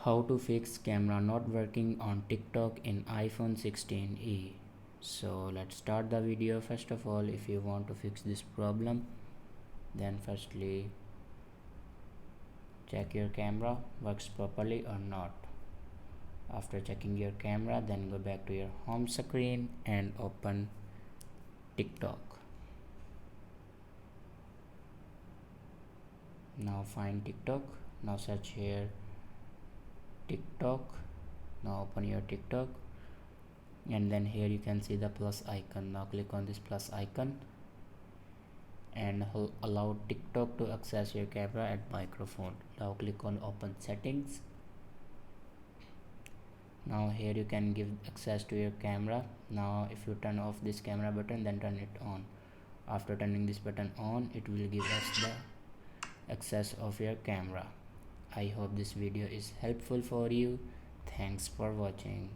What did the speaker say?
How to fix camera not working on TikTok in iPhone 16e. So let's start the video. First of all, if you want to fix this problem, then firstly check your camera works properly or not. After checking your camera, then go back to your home screen and open TikTok. Now find TikTok. Now search here TikTok. Now open your TikTok, and then here you can see the plus icon. Now click on this plus icon and allow TikTok to access your camera and microphone. Now click on open settings. Now here you can give access to your camera. Now if you turn off this camera button, then turn it on. After turning this button on, it will give us the access of your camera. I hope this video is helpful for you. Thanks for watching.